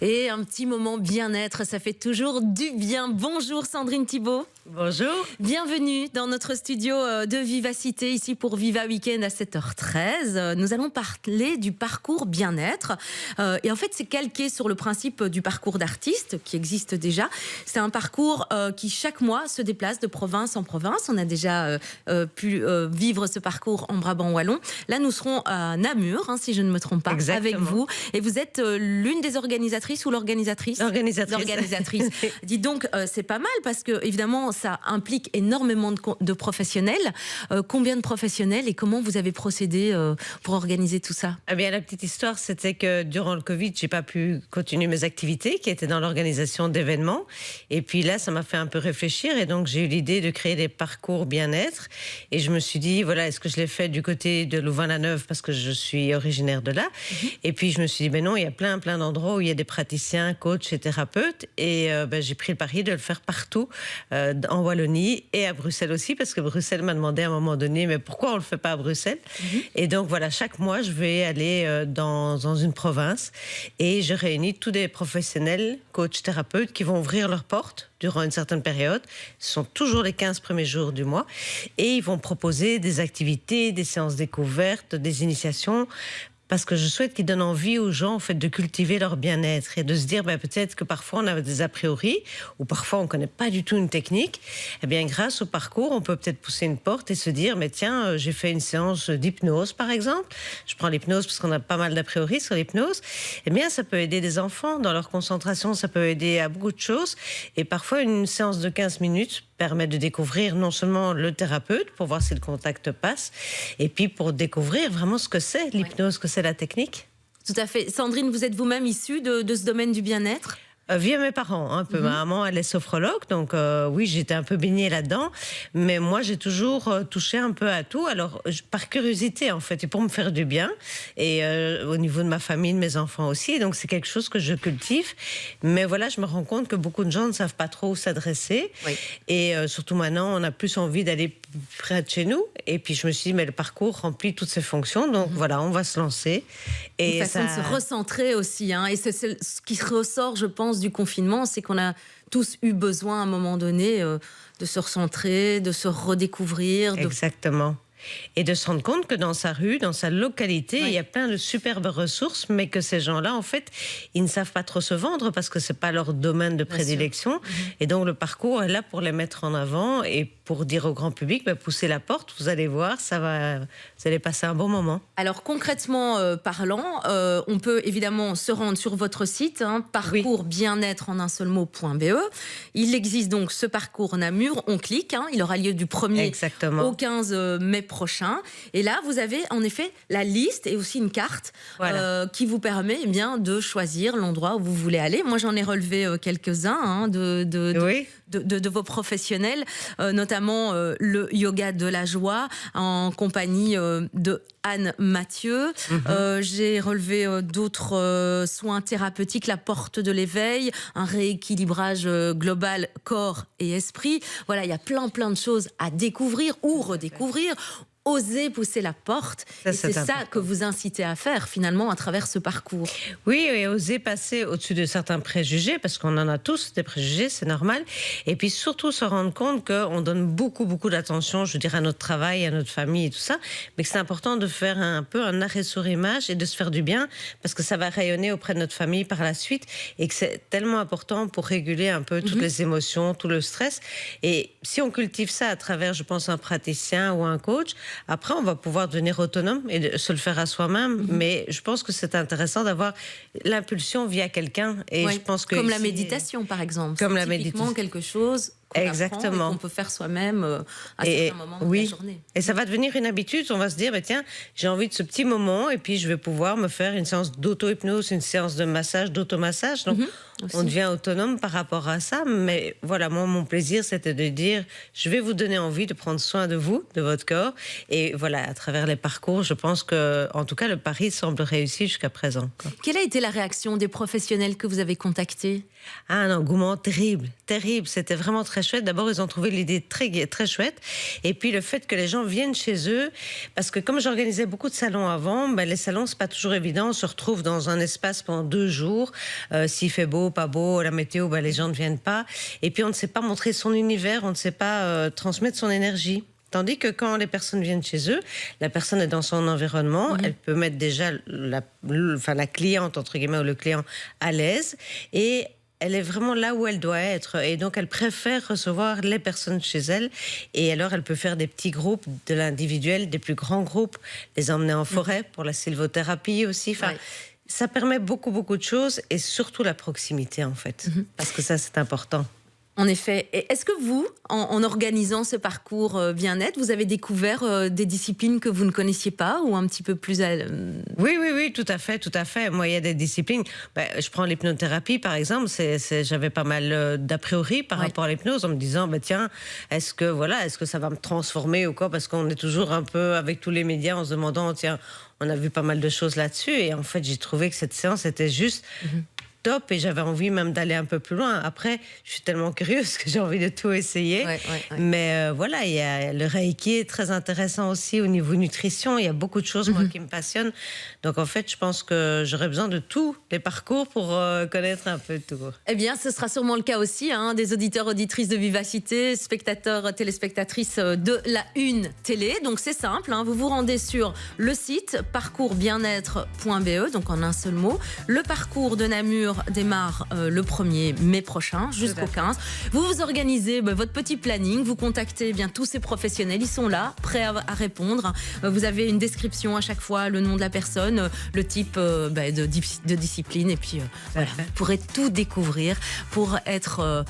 Et un petit moment bien-être, ça fait toujours du bien. Bonjour Sandrine Thibault. Bonjour. Bienvenue dans notre studio de Vivacité, ici pour Viva Weekend à 7h13. Nous allons parler du parcours bien-être. Et en fait, c'est calqué sur le principe du parcours d'artiste qui existe déjà. C'est un parcours qui, chaque mois, se déplace de province en province. On a déjà pu vivre ce parcours en Brabant wallon. Là, nous serons à Namur, si je ne me trompe pas, Exactement. avec vous. Et vous êtes l'une des organisatrices ou l'organisatrice ? L'organisatrice. Dites donc, c'est pas mal parce que, évidemment, ça implique énormément de professionnels. Combien de professionnels et comment vous avez procédé pour organiser tout ça ? Eh bien, la petite histoire, c'était que durant le Covid, j'ai pas pu continuer mes activités qui étaient dans l'organisation d'événements. Et puis là, ça m'a fait un peu réfléchir et donc j'ai eu l'idée de créer des parcours bien-être. Et je me suis dit, voilà, est-ce que je l'ai fait du côté de Louvain-la-Neuve parce que je suis originaire de là. Et puis je me suis dit, ben non, il y a plein d'endroits où il y a des praticiens, coachs et thérapeutes. Et j'ai pris le pari de le faire partout, en Wallonie et à Bruxelles aussi, parce que Bruxelles m'a demandé à un moment donné, mais pourquoi on le fait pas à Bruxelles ? Et donc voilà, chaque mois, je vais aller dans une province et je réunis tous des professionnels, coachs, thérapeutes qui vont ouvrir leurs portes durant une certaine période. Ce sont toujours les 15 premiers jours du mois et ils vont proposer des activités, des séances découvertes, des initiations, parce que je souhaite qu'ils donnent envie aux gens en fait, de cultiver leur bien-être et de se dire peut-être que parfois on a des a priori ou parfois on ne connaît pas du tout une technique. Eh bien, grâce au parcours, on peut peut-être pousser une porte et se dire mais tiens, j'ai fait une séance d'hypnose par exemple. Je prends l'hypnose parce qu'on a pas mal d'a priori sur l'hypnose. Eh bien, ça peut aider des enfants dans leur concentration, ça peut aider à beaucoup de choses. Et parfois, une séance de 15 minutes permet de découvrir non seulement le thérapeute pour voir si le contact passe, et puis pour découvrir vraiment ce que c'est l'hypnose, ce que c'est la technique. Tout à fait. Sandrine, vous êtes vous-même issue de ce domaine du bien-être ? Via mes parents, un peu. Ma maman, elle est sophrologue, donc oui, j'étais un peu baignée là-dedans. Mais moi, j'ai toujours touché un peu à tout. Alors, par curiosité, en fait, et pour me faire du bien. Et au niveau de ma famille, de mes enfants aussi. Donc, c'est quelque chose que je cultive. Mais voilà, je me rends compte que beaucoup de gens ne savent pas trop où s'adresser. Oui. Et surtout maintenant, on a plus envie d'aller près de chez nous. Et puis, je me suis dit, mais le parcours remplit toutes ses fonctions. Donc, voilà, on va se lancer. Et une façon de se recentrer aussi. Et c'est ce qui ressort, je pense, du confinement, c'est qu'on a tous eu besoin à un moment donné de se recentrer, de se redécouvrir. Exactement. Et de se rendre compte que dans sa rue, dans sa localité, il y a plein de superbes ressources, mais que ces gens-là, en fait, ils ne savent pas trop se vendre parce que c'est pas leur domaine de prédilection. Et donc, le parcours est là pour les mettre en avant et pour dire au grand public, poussez la porte, vous allez voir, vous allez passer un bon moment. Alors, concrètement parlant, on peut évidemment se rendre sur votre site, parcours bien-être en un seul mot.be. Il existe donc ce parcours Namur, on clique, il aura lieu du 1er au 15 mai prochain. Et là, vous avez en effet la liste et aussi une carte qui vous permet de choisir l'endroit où vous voulez aller. Moi, j'en ai relevé quelques-uns de vos professionnels, notamment le yoga de la joie en compagnie de Anne Mathieu. J'ai relevé d'autres soins thérapeutiques, la porte de l'éveil, un rééquilibrage global corps et esprit. Voilà, il y a plein de choses à découvrir ou redécouvrir. Oser pousser la porte. Et c'est ça que vous incitez à faire, finalement, à travers ce parcours. Oui, et oser passer au-dessus de certains préjugés, parce qu'on en a tous des préjugés, c'est normal. Et puis surtout se rendre compte qu'on donne beaucoup d'attention, je veux dire, à notre travail, à notre famille et tout ça, mais que c'est important de faire un peu un arrêt sur image et de se faire du bien, parce que ça va rayonner auprès de notre famille par la suite, et que c'est tellement important pour réguler un peu toutes les émotions, tout le stress. Et si on cultive ça à travers, je pense, un praticien ou un coach, après, on va pouvoir devenir autonome et se le faire à soi-même. Mais je pense que c'est intéressant d'avoir l'impulsion via quelqu'un. Et je pense que comme la méditation, par exemple. Comme c'est la méditation. Quelque chose qu'on apprend et qu'on peut faire soi-même à certains moments de la journée. Et ça va devenir une habitude. On va se dire, tiens, j'ai envie de ce petit moment et puis je vais pouvoir me faire une séance d'auto-hypnose, une séance de massage, d'automassage. Donc, on devient autonome par rapport à ça. Mais voilà, moi, mon plaisir, c'était de dire, je vais vous donner envie de prendre soin de vous, de votre corps. Et voilà, à travers les parcours, je pense que, en tout cas, le pari semble réussi jusqu'à présent. Quelle a été la réaction des professionnels que vous avez contactés ? Un engouement terrible. C'était vraiment très très chouette. D'abord, ils ont trouvé l'idée très chouette. Et puis, le fait que les gens viennent chez eux, parce que comme j'organisais beaucoup de salons avant, les salons, c'est pas toujours évident. On se retrouve dans un espace pendant 2 jours. S'il fait beau, pas beau, la météo, les gens ne viennent pas. Et puis, on ne sait pas montrer son univers, on ne sait pas transmettre son énergie. Tandis que quand les personnes viennent chez eux, la personne est dans son environnement, elle peut mettre déjà la cliente, entre guillemets, ou le client à l'aise, et elle est vraiment là où elle doit être. Et donc, elle préfère recevoir les personnes chez elle. Et alors, elle peut faire des petits groupes, de l'individuel, des plus grands groupes, les emmener en forêt pour la sylvothérapie aussi. Enfin, ça permet beaucoup de choses, et surtout la proximité, en fait. Parce que ça, c'est important. En effet. Et est-ce que vous, en organisant ce parcours bien-être, vous avez découvert des disciplines que vous ne connaissiez pas ou un petit peu plus... Oui, tout à fait. Moi, il y a des disciplines. Je prends l'hypnothérapie, par exemple. J'avais pas mal d'a priori par rapport à l'hypnose, en me disant, tiens, est-ce que ça va me transformer ou quoi? Parce qu'on est toujours un peu avec tous les médias en se demandant, tiens, on a vu pas mal de choses là-dessus. Et en fait, j'ai trouvé que cette séance était juste... top, et j'avais envie même d'aller un peu plus loin. Après, je suis tellement curieuse que j'ai envie de tout essayer. Mais voilà, il y a le Reiki est très intéressant aussi au niveau nutrition. Il y a beaucoup de choses moi qui me passionnent. Donc en fait, je pense que j'aurais besoin de tous les parcours pour connaître un peu tout. Eh bien, ce sera sûrement le cas aussi des auditeurs, auditrices de Vivacité, spectateurs, téléspectatrices de la Une Télé. Donc c'est simple, vous vous rendez sur le site parcoursbienêtre.be, donc en un seul mot. Le parcours de Namur démarre le 1er mai prochain jusqu'au 15. Vous vous organisez votre petit planning, vous contactez tous ces professionnels, ils sont là, prêts à répondre. Vous avez une description à chaque fois, le nom de la personne, le type de discipline, et puis voilà, vous pourrez tout découvrir pour être...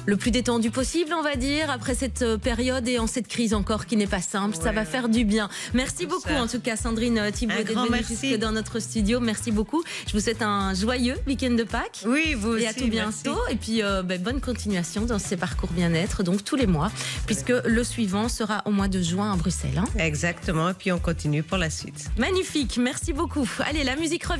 le plus détendu possible, on va dire, après cette période et en cette crise encore qui n'est pas simple. Ça va faire du bien. Merci beaucoup, en tout cas, Sandrine Thibault, d'être venue jusque dans notre studio. Merci beaucoup. Je vous souhaite un joyeux week-end de Pâques. Oui, vous aussi. Et à tout bientôt. Et puis, bonne continuation dans ces parcours bien-être, donc tous les mois, puisque le suivant sera au mois de juin à Bruxelles. Exactement. Et puis, on continue pour la suite. Magnifique. Merci beaucoup. Allez, la musique revient.